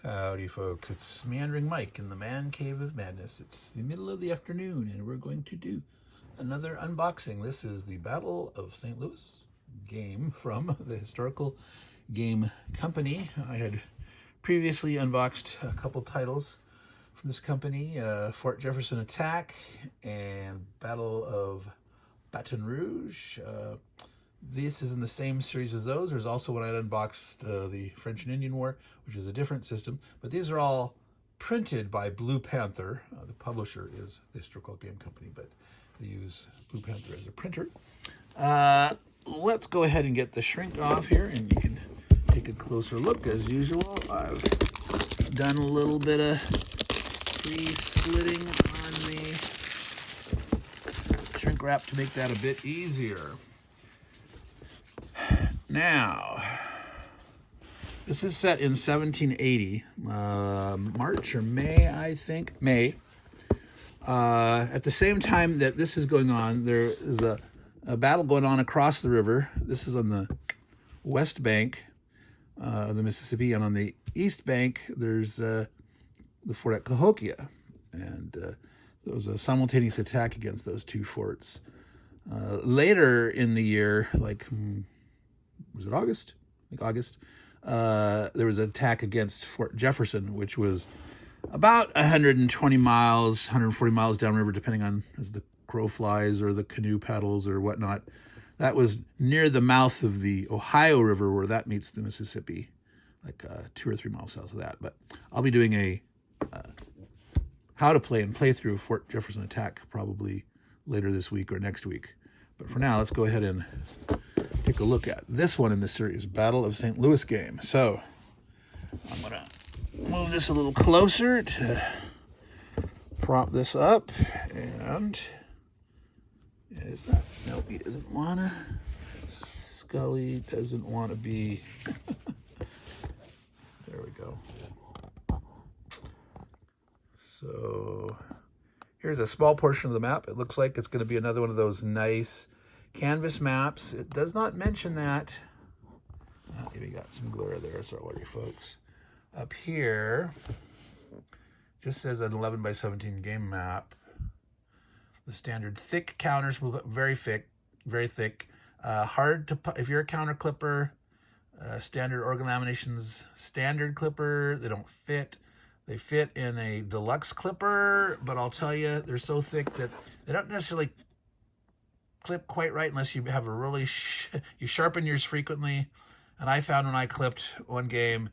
Howdy folks, it's Meandering Mike in the Man Cave of Madness. It's the middle of the afternoon and we're going to do another unboxing. This is the Battle of St. Louis game from the Historical Game Company. I had previously unboxed a couple titles from this company, Fort Jefferson Attack and Battle of Baton Rouge. This is in the same series as those. There's also one I unboxed, the French and Indian War, which is a different system. But these are all printed by Blue Panther. The publisher is the Historical Game Company, but they use Blue Panther as a printer. Let's go ahead and get the shrink off here, and you can take a closer look. As usual, I've done a little bit of pre-slitting on the shrink wrap to make that a bit easier. Now, this is set in 1780, March or May, I think. May. At the same time that this is going on, there is a battle going on across the river. This is on the west bank of the Mississippi, and on the east bank, there's the fort at Cahokia. And there was a simultaneous attack against those two forts. Later in the year, was it August? I think August. There was an attack against Fort Jefferson, which was about 120 miles, 140 miles downriver, depending on as the crow flies or the canoe paddles or whatnot. That was near the mouth of the Ohio River, where that meets the Mississippi, 2 or 3 miles south of that. But I'll be doing a how to play and playthrough of Fort Jefferson Attack probably later this week or next week. But for now, let's go ahead and take a look at this one in the series, Battle of St. Louis game. So I'm gonna move this a little closer to prop this up, and is that, no, he doesn't wanna. Scully doesn't want to be. There we go. So here's a small portion of the map. It looks like it's going to be another one of those nice canvas maps. It does not mention that. Maybe got some glare there, sorry folks. Up here, just says an 11 by 17 game map. The standard thick counters will go very thick, very thick. Hard to, if you're a counter clipper, standard organ laminations, standard clipper, they don't fit. They fit in a deluxe clipper, but I'll tell you, they're so thick that they don't necessarily clip quite right unless you have a really, you sharpen yours frequently. And I found when I clipped one game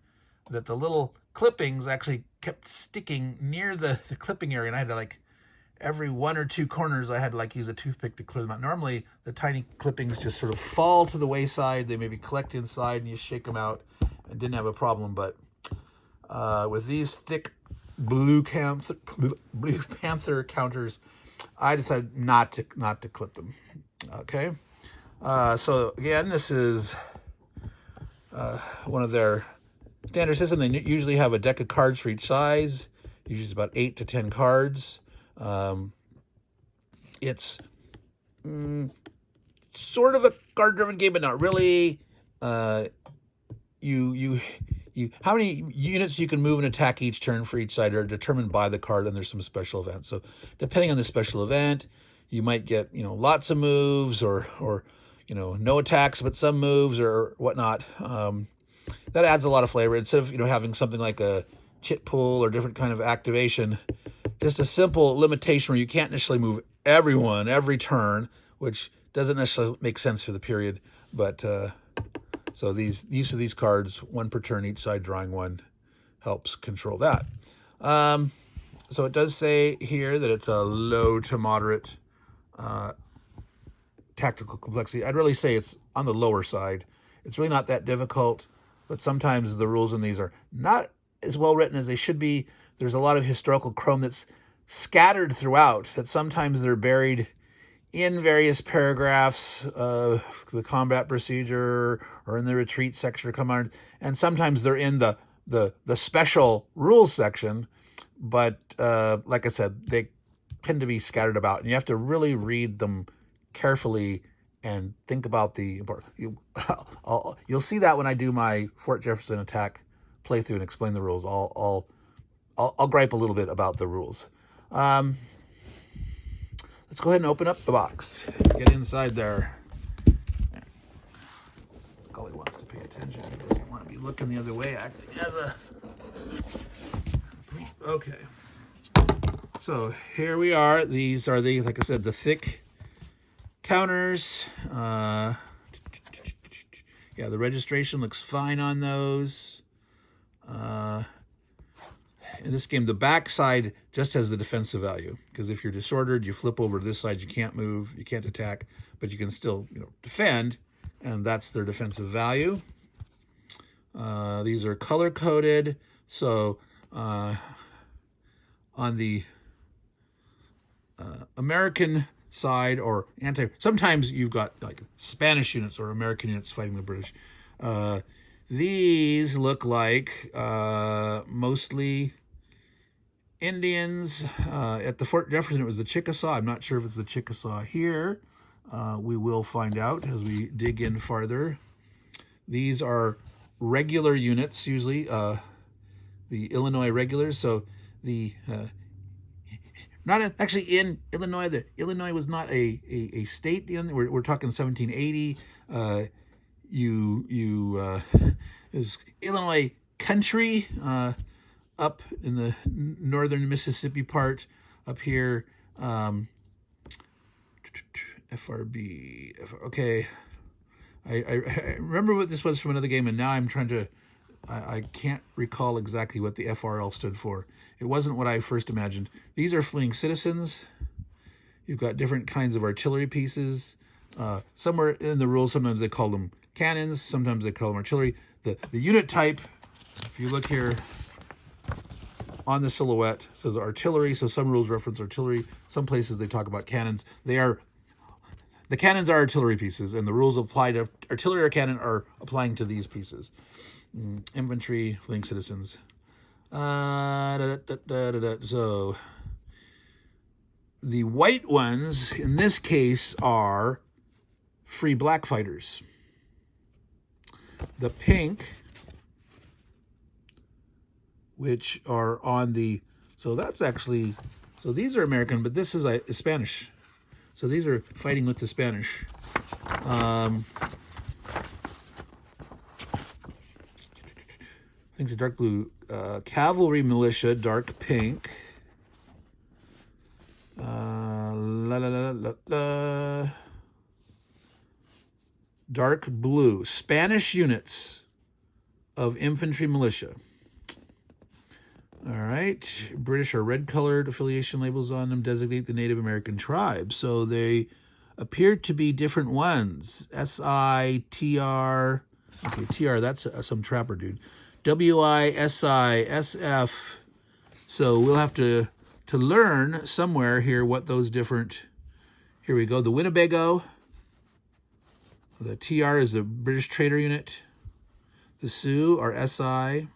that the little clippings actually kept sticking near the clipping area, and I had to every 1 or 2 corners I had to use a toothpick to clear them out. Normally the tiny clippings just sort of fall to the wayside. They maybe collect inside and you shake them out, and didn't have a problem. But with these thick Blue Panther counters, I decided not to clip them. Okay, so again, this is one of their standard systems. They usually have a deck of cards for each size. Usually it's about 8 to 10 cards. It's sort of a card-driven game, but not really. How many units you can move and attack each turn for each side are determined by the card, and there's some special events. So depending on the special event, you might get, lots of moves or no attacks, but some moves or whatnot. That adds a lot of flavor. Instead of, having something like a chit pull or different kind of activation, just a simple limitation where you can't necessarily move everyone every turn, which doesn't necessarily make sense for the period. But so these use of these cards, 1 per turn each side, drawing 1, helps control that. So it does say here that it's a low to moderate tactical complexity. I'd really say it's on the lower side. It's really not that difficult, but sometimes the rules in these are not as well written as they should be. There's a lot of historical chrome that's scattered throughout, that sometimes they're buried in various paragraphs of the combat procedure or in the retreat section or command, and sometimes they're in the special rules section, but like I said, they tend to be scattered about, and you have to really read them carefully and think about the important. You'll see that when I do my Fort Jefferson Attack play through and explain the rules. I'll gripe a little bit about the rules. Let's go ahead and open up the box. Get inside there. Scully wants to pay attention. He doesn't want to be looking the other way, acting as a... Okay. So here we are. These are the, like I said, the thick counters. Yeah, the registration looks fine on those. In this game, the back side just has the defensive value, because if you're disordered, you flip over to this side, you can't move, you can't attack, but you can still, defend, and that's their defensive value. These are color-coded, so on the American side, or sometimes you've got like Spanish units or American units fighting the British. These look like mostly Indians. At the Fort Jefferson, it was the Chickasaw. I'm not sure if it's the Chickasaw here. We will find out as we dig in farther. These are regular units, usually the Illinois regulars. So the actually in Illinois. Illinois was not a state. We're talking 1780. It was Illinois country up in the northern Mississippi part up here. FRB. Okay. I remember what this was from another game, and now I'm trying to... I can't recall exactly what the FRL stood for. It wasn't what I first imagined. These are fleeing citizens. You've got different kinds of artillery pieces. Somewhere in the rules, sometimes they call them cannons. Sometimes they call them artillery. The unit type, if you look here on the silhouette, says artillery. So some rules reference artillery. Some places they talk about cannons. The cannons are artillery pieces, and the rules apply to artillery or cannon are applying to these pieces. Infantry, fleeing citizens. So the white ones in this case are free black fighters. The pink, which are on the, so that's actually, so these are American, but this is Spanish. So these are fighting with the Spanish. Things are dark blue. Cavalry militia, dark pink. Dark blue. Spanish units of infantry militia. All right. British are red-colored. Affiliation labels on them designate the Native American tribes. So they appear to be different ones. SI, TR. Okay, TR, that's some trapper dude. WI, SI, SF. So we'll have to learn somewhere here what those different... Here we go. The Winnebago. The TR is the British Trader Unit. The Sioux are SI.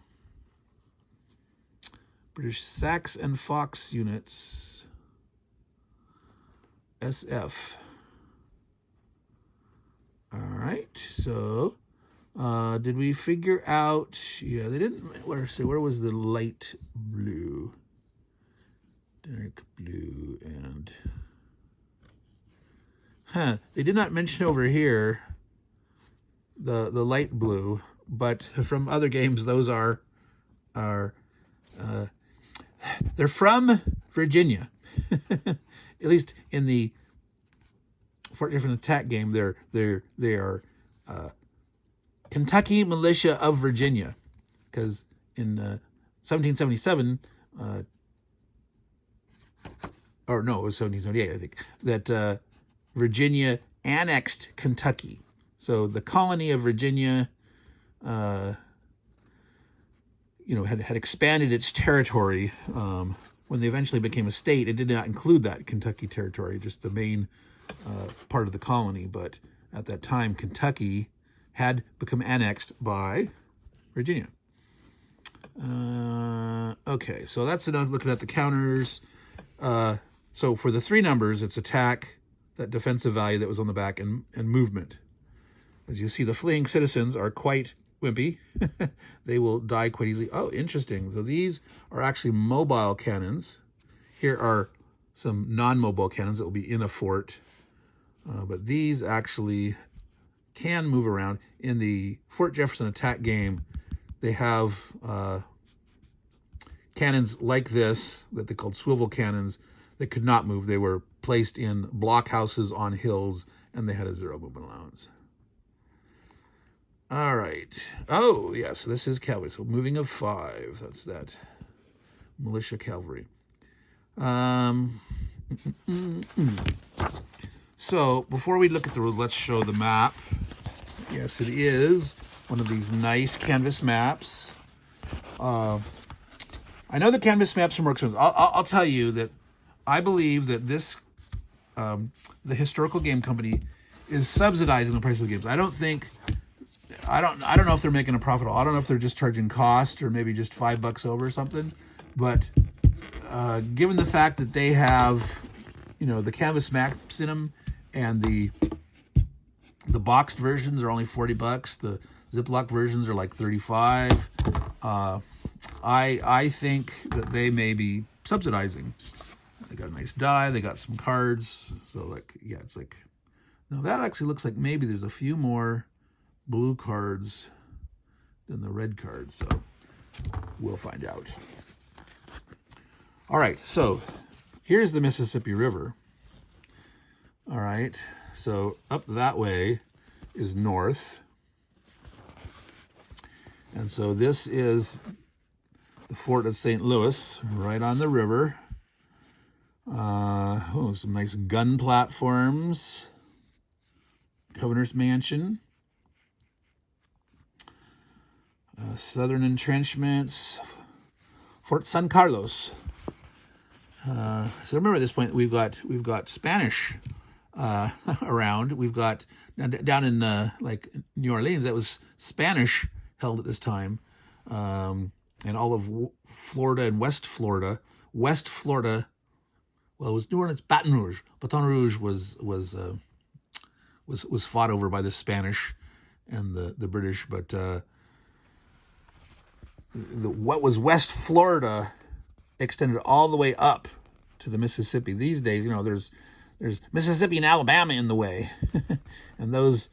British Sacs and Fox units. SF. All right. So, did we figure out? Yeah, they didn't. Where was the light blue? Dark blue and. They did not mention over here the light blue, but from other games, those are they're from Virginia. At least in the Fort Jefferson Attack game, they are Kentucky Militia of Virginia, because in 1777, or no, it was 1778, I think, that Virginia annexed Kentucky. So the colony of Virginia, had expanded its territory. When they eventually became a state, it did not include that Kentucky territory, just the main part of the colony. But at that time, Kentucky had become annexed by Virginia. Okay, so that's enough looking at the counters. So for the three numbers, it's attack, that defensive value that was on the back, and movement. As you see, the fleeing citizens are quite wimpy. They will die quite easily. Oh, interesting. So these are actually mobile cannons. Here are some non-mobile cannons that will be in a fort. But these actually can move around. In the Fort Jefferson attack game, they have cannons like this that they called swivel cannons that could not move. They were placed in blockhouses on hills, and they had a 0 movement allowance. All right. Oh, yeah, so this is cavalry. So moving of 5. That's that militia cavalry. So before we look at the rules, let's show the map. Yes, it is one of these nice canvas maps. I know the canvas maps are more expensive. I'll tell you that I believe that this, the Historical Game Company, is subsidizing the price of the games. I don't know if they're making a profit at all. I don't know if they're just charging cost or maybe just $5 over or something. But given the fact that they have, the canvas maps in them, and the boxed versions are only $40. The Ziploc versions are like $35. I think that they may be subsidizing. They got a nice die. They got some cards. So it's like, now that actually looks like maybe there's a few more blue cards than the red cards. So we'll find out. All right. So here's the Mississippi River. All right. So up that way is north. And so this is the Fort of St. Louis, right on the river. Some nice gun platforms. Governor's Mansion. Southern entrenchments. Fort San Carlos. So remember at this point we've got Spanish around. We've got down in like New Orleans, that was Spanish held at this time. And all of Florida and West Florida. Well, it was New Orleans, Baton Rouge. Baton Rouge was fought over by the Spanish and the British, but what was West Florida extended all the way up to the Mississippi. These days, there's Mississippi and Alabama in the way, and those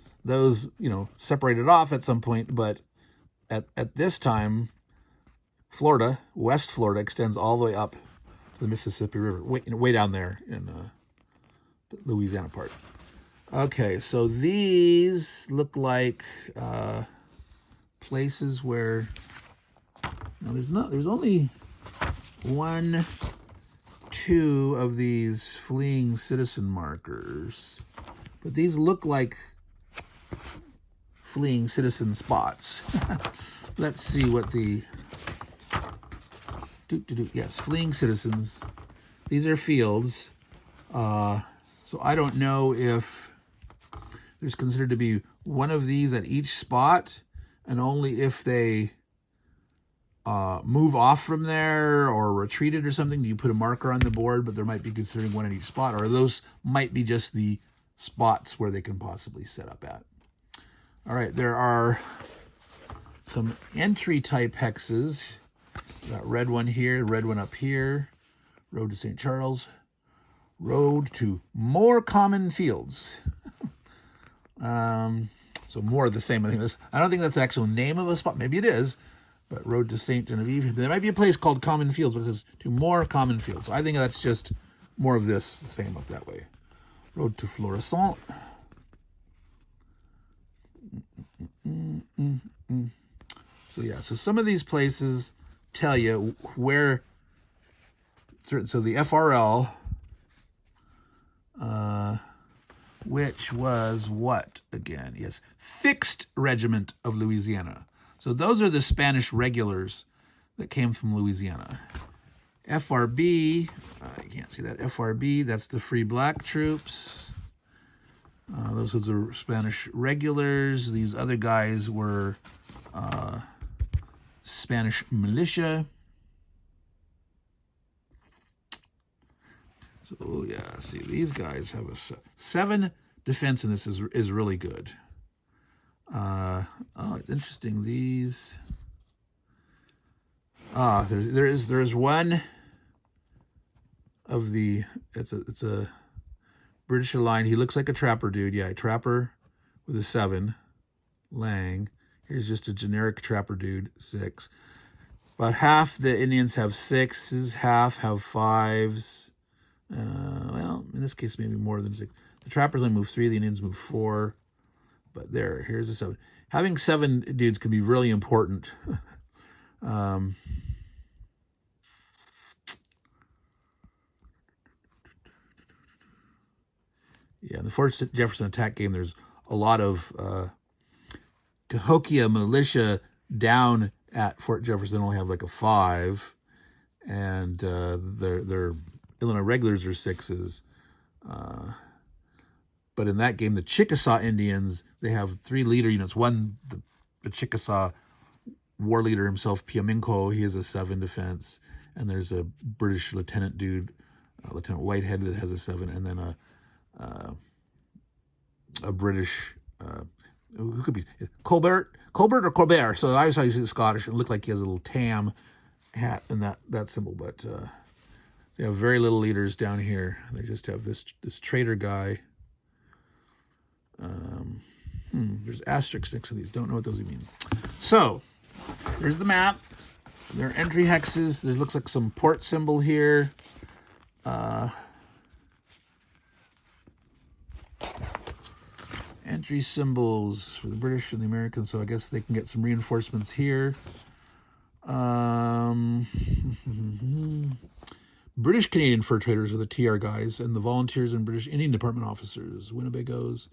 separated off at some point. But at this time, Florida, West Florida, extends all the way up to the Mississippi River, way down there in the Louisiana part. Okay, so these look like places where there's only 1, 2 of these fleeing citizen markers, but these look like fleeing citizen spots. Let's see what the yes, fleeing citizens. These are fields. So I don't know if there's considered to be one of these at each spot, and only if they move off from there or retreated or something do you put a marker on the board, but there might be considering one at each spot, or those might be just the spots where they can possibly set up at. All right, there are some entry type hexes. That red one here, red one up here, Road to St. Charles, Road to More Common Fields. So more of the same. I don't think that's the actual name of a spot. Maybe it is, but Road to St. Genevieve. There might be a place called Common Fields, but it says to More Common Fields. So I think that's just more of this, same up that way. Road to Florissant. So yeah, so some of these places tell you where. So the FRL, which was what again? Yes, Fixed Regiment of Louisiana. So those are the Spanish regulars that came from Louisiana. FRB, you can't see that. FRB, that's the Free Black Troops. Those are the Spanish regulars. These other guys were Spanish militia. So yeah, see, these guys have a 7 defense, and this is really good. Oh, it's interesting. These. There's one of the. It's a British aligned. He looks like a trapper dude. Yeah, trapper with a 7. Lang. Here's just a generic trapper dude, 6. About half the Indians have 6s, half have 5s. Well, in this case, maybe more than 6. The trappers only move 3, the Indians move 4. But here's a 7. Having 7 dudes can be really important. Yeah, in the Fort Jefferson attack game, there's a lot of Cahokia militia down at Fort Jefferson only have like a 5, and their Illinois regulars are 6s. But in that game, the Chickasaw Indians, they have 3 leader units. One, the Chickasaw war leader himself, Piamenko, he has a 7 defense. And there's a British lieutenant dude, Lieutenant Whitehead, that has a 7. And then a British, who could be, Colbert or Colbert. So I always thought he was Scottish. It looked like he has a little tam hat and that symbol. But they have very little leaders down here. They just have this trader guy. There's asterisks next to these. Don't know what those mean. So there's the map. There are entry hexes. There looks like some port symbol here. Entry symbols for the British and the Americans. So I guess they can get some reinforcements here. British Canadian fur traders are the TR guys, and the volunteers and British Indian Department officers, Winnebagos.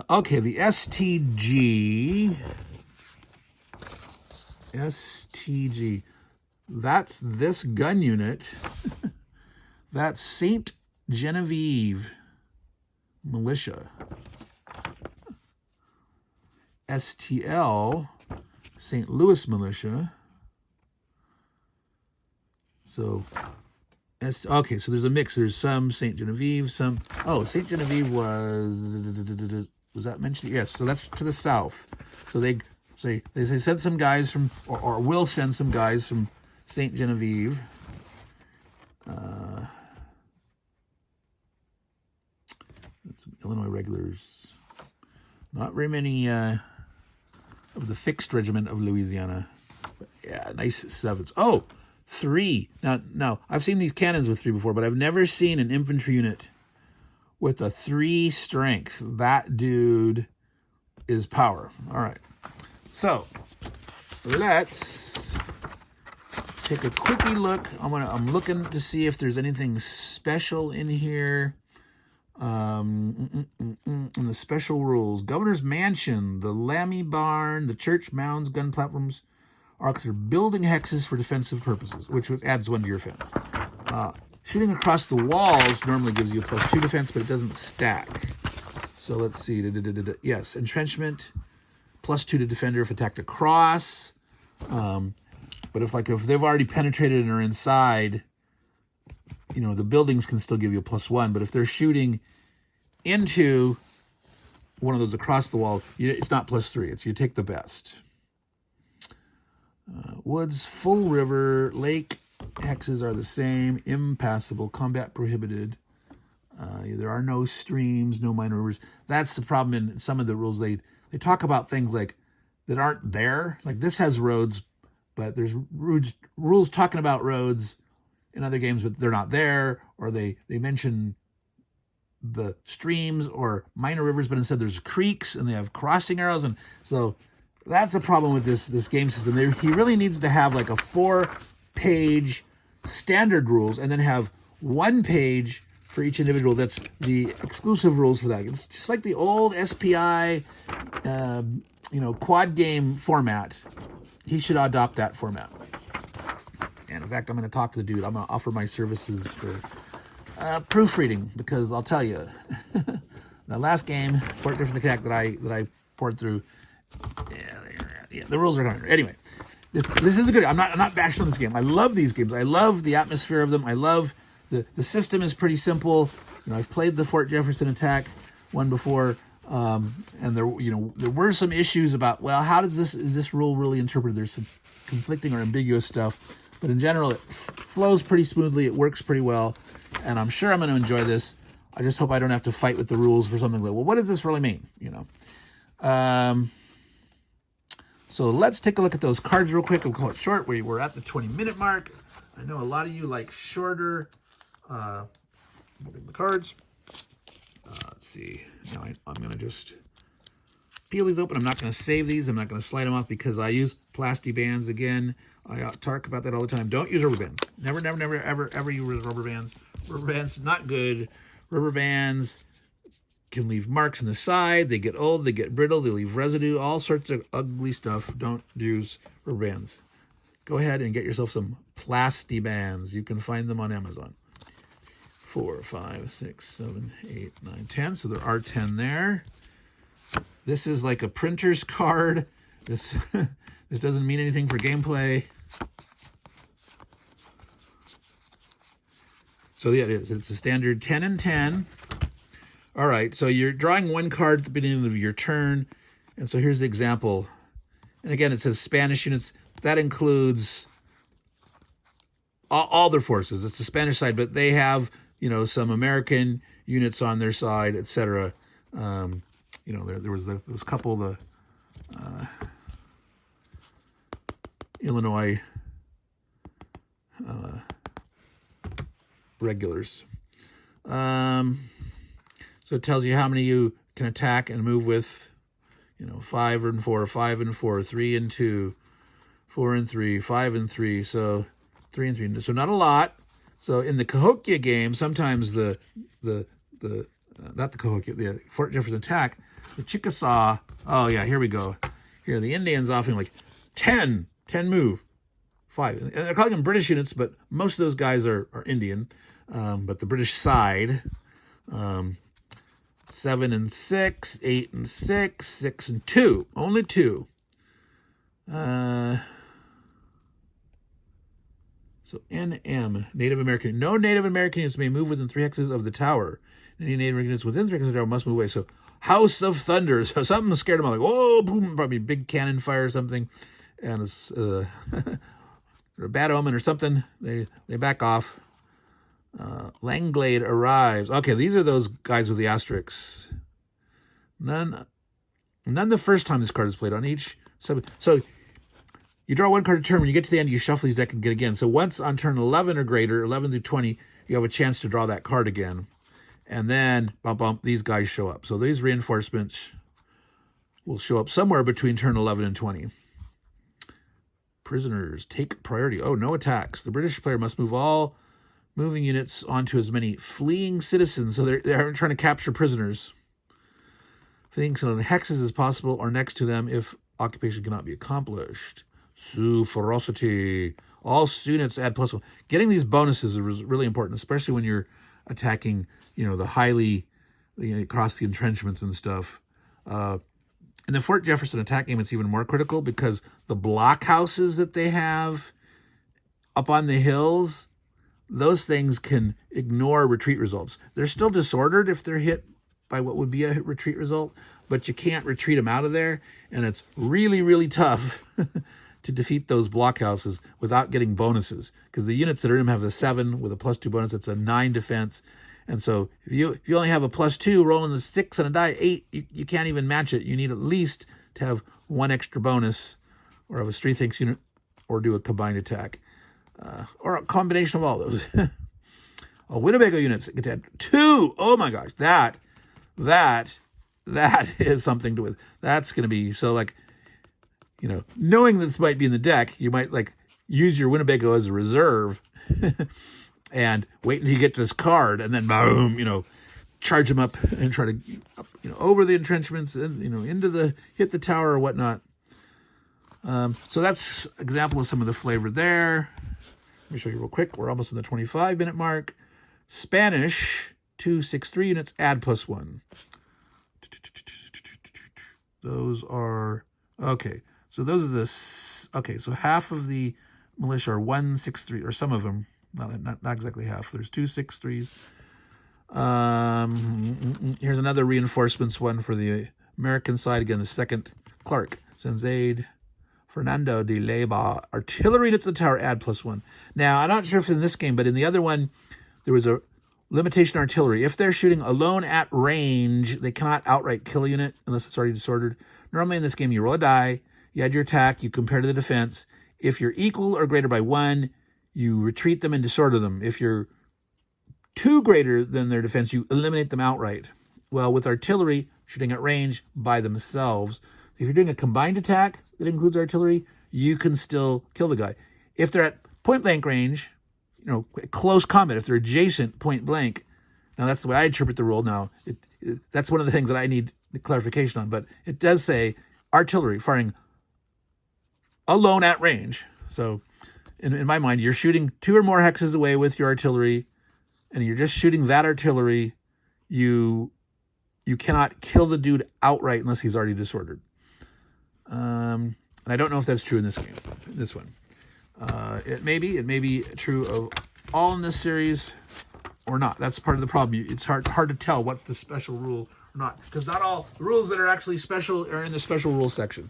Okay, the STG. That's this gun unit. That's St. Genevieve Militia. STL, St. Louis Militia. So, okay, so there's a mix. There's some St. Genevieve, some... Oh, St. Genevieve was that mentioned? Yes, so that's to the south. So they send some guys from, or will send some guys from St. Genevieve. That's some Illinois regulars. Not very many of the fixed regiment of Louisiana. But yeah, nice 7s. Oh! 3. Now, I've seen these cannons with 3 before, but I've never seen an infantry unit with a 3 strength. That dude is power. All right. So, let's take a quickie look. I'm looking to see if there's anything special in here. In the special rules. Governor's Mansion, the Lammy Barn, the church mounds, gun platforms, are considered building hexes for defensive purposes, which adds 1 to your fence. Shooting across the walls normally gives you a +2 defense, but it doesn't stack. So let's see. Yes, entrenchment, +2 to defender if attacked across. But if they've already penetrated and are inside, the buildings can still give you a +1. But if they're shooting into one of those across the wall, it's not +3. It's you take the best. Woods, full river, lake hexes are the same. Impassable, combat prohibited. There are no streams, no minor rivers. That's the problem in some of the rules. They talk about things like that aren't there. Like this has roads, but there's rules talking about roads in other games, but they're not there. Or they mention the streams or minor rivers, but instead there's creeks and they have crossing arrows. And so that's a problem with this game system. He really needs to have like a 4-page standard rules and then have 1 page for each individual. That's the exclusive rules for that. It's just like the old SPI, quad game format. He should adopt that format. And in fact, I'm going to talk to the dude. I'm going to offer my services for proofreading, because I'll tell you, the last game, Fort Jefferson attack that I poured through. Yeah, the rules are coming. Anyway, this is good. I'm not bashing on this game. I love these games. I love the atmosphere of them. I love the system is pretty simple. I've played the Fort Jefferson attack one before. And there were some issues about, well, how is this rule really interpreted? There's some conflicting or ambiguous stuff, but in general, it flows pretty smoothly. It works pretty well, and I'm sure I'm going to enjoy this. I just hope I don't have to fight with the rules for something like, well, what does this really mean? So let's take a look at those cards real quick. We'll call it short. We're at the 20-minute mark. I know a lot of you like shorter. Look at the cards. Let's see. Now I'm going to just peel these open. I'm not going to save these. I'm not going to slide them off because I use plastic bands again. I talk about that all the time. Don't use rubber bands. Never, ever use rubber bands. Rubber bands, not good. Rubber bands can leave marks on the side. They get old. They get brittle. They leave residue. All sorts of ugly stuff. Don't use rubber bands. Go ahead and get yourself some plastic bands. You can find them on Amazon. 4, 5, 6, 7, 8, 9, 10. So there are 10 there. This is like a printer's card. This this doesn't mean anything for gameplay. So yeah, it is. It's a standard 10 and 10. All right, so you're drawing one card at the beginning of your turn. And so here's the example. And again, it says Spanish units. That includes all their forces. It's the Spanish side, but they have, some American units on their side, etc. There was a couple of the Illinois regulars. So it tells you how many you can attack and move with. 5 and 4, 5 and 4, 3 and 2, 4 and 3, 5 and 3. So 3 and 3. So not a lot. So in the Cahokia game, sometimes not the Cahokia, the Fort Jefferson attack, the Chickasaw. Oh yeah, here we go. Here the Indians often like 10 move, 5. And they're calling them British units, but most of those guys are Indian. But the British side, 7 and 6, 8 and 6, 6 and 2, only 2. So NM, Native American. No Native American units may move within 3 hexes of the tower. Any Native American units within 3 hexes of the tower must move away. So House of Thunder. So something scared them. I'm like, whoa, boom, probably big cannon fire or something. And it's a bad omen or something. They back off. Langglade arrives. Okay, these are those guys with the asterisks. None the first time this card is played on each. So you draw one card a turn. When you get to the end, you shuffle these deck and get again. So once on turn 11 or greater, 11 through 20, you have a chance to draw that card again. And then, bump, these guys show up. So these reinforcements will show up somewhere between turn 11 and 20. Prisoners take priority. Oh, no attacks. The British player must move all moving units onto as many fleeing citizens. So they're trying to capture prisoners. Fleeing on hexes as possible or next to them if occupation cannot be accomplished. Sioux ferocity. All students add +1. Getting these bonuses is really important, especially when you're attacking, the highly, across the entrenchments and stuff. In the Fort Jefferson attack game, it's even more critical because the blockhouses that they have up on the hills, those things can ignore retreat results. They're still disordered if they're hit by what would be a retreat result, but you can't retreat them out of there, and it's really, really tough to defeat those blockhouses without getting bonuses, because the units that are in them have a 7 with a +2 bonus. It's a 9 defense, and so if you only have a +2 rolling a 6 and a die 8, you can't even match it. You need at least to have 1 extra bonus, or have a strength thinks unit, or do a combined attack, or a combination of all those. Winnebago units get to add 2. Oh my gosh, that is something to with. That's going to be so like. Knowing this might be in the deck, you might use your Winnebago as a reserve and wait until you get to this card and then boom, charge them up and try to, over the entrenchments and, hit the tower or whatnot. So that's an example of some of the flavor there. Let me show you real quick. We're almost in the 25-minute mark. Spanish, 263 units, add +1. Those are, okay. So those are okay, so half of the militia are 163, or some of them, not exactly half. There's 2 6-3s. Here's another reinforcements one for the American side. Again, the second Clark sends aid. Fernando de Leyva. Artillery units in the tower, add +1. Now, I'm not sure if in this game, but in the other one, there was a limitation artillery. If they're shooting alone at range, they cannot outright kill a unit unless it's already disordered. Normally in this game, you roll a die, you add your attack, you compare to the defense. If you're equal or greater by 1, you retreat them and disorder them. If you're 2 greater than their defense, you eliminate them outright. Well, with artillery, shooting at range by themselves, if you're doing a combined attack that includes artillery, you can still kill the guy. If they're at point blank range, close combat, if they're adjacent point blank, now that's the way I interpret the rule. Now, that's one of the things that I need clarification on, but it does say artillery firing alone at range. So in my mind, you're shooting 2 or more hexes away with your artillery, and you're just shooting that artillery. You cannot kill the dude outright unless he's already disordered. And I don't know if that's true in this game, this one. It may be true of all in this series or not. That's part of the problem. It's hard to tell what's the special rule or not, because not all the rules that are actually special are in the special rules section.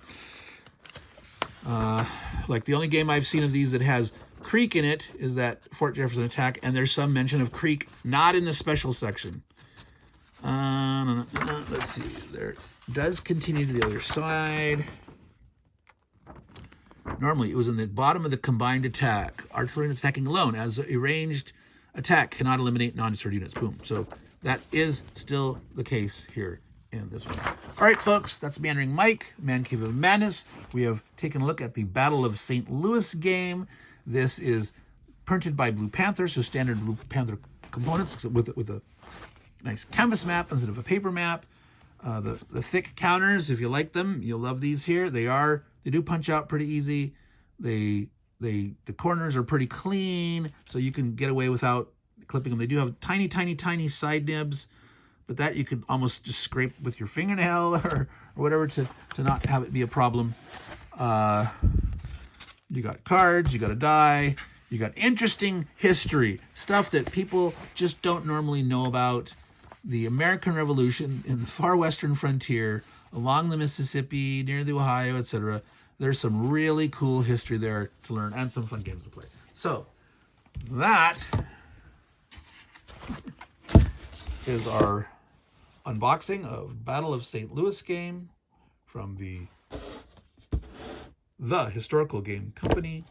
Like the only game I've seen of these that has Creek in it is that Fort Jefferson attack, and there's some mention of Creek not in the special section. Let's see. There does continue to the other side. Normally, it was in the bottom of the combined attack. Artillery attacking alone as a ranged attack cannot eliminate non-disordered units. Boom. So that is still the case here in this one. All right, folks, that's Meandering Mike, Man Cave of Madness. We have taken a look at the Battle of St. Louis game. This is printed by Blue Panther, so standard Blue Panther components with a nice canvas map instead of a paper map. The thick counters, if you like them, you'll love these here. They do punch out pretty easy. The corners are pretty clean, so you can get away without clipping them. They do have tiny, tiny, tiny side nibs, but that you could almost just scrape with your fingernail or whatever to not have it be a problem. You got cards, you got a die, you got interesting history, stuff that people just don't normally know about. The American Revolution in the far western frontier, along the Mississippi, near the Ohio, etc. There's some really cool history there to learn and some fun games to play. So that is our unboxing of Battle of St. Louis game from the Historical Game Company.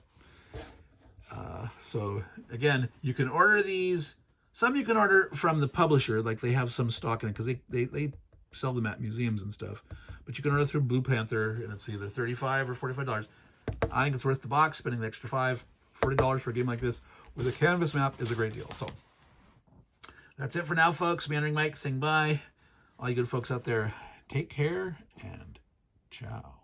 So again, you can order these. Some you can order from the publisher, like they have some stock in it, because they sell them at museums and stuff. But you can order through Blue Panther, and it's either $35 or $45. I think it's worth the box. Spending the extra $40 for a game like this with a canvas map is a great deal. So that's it for now, folks. Meandering Mike saying bye. All you good folks out there, take care and ciao.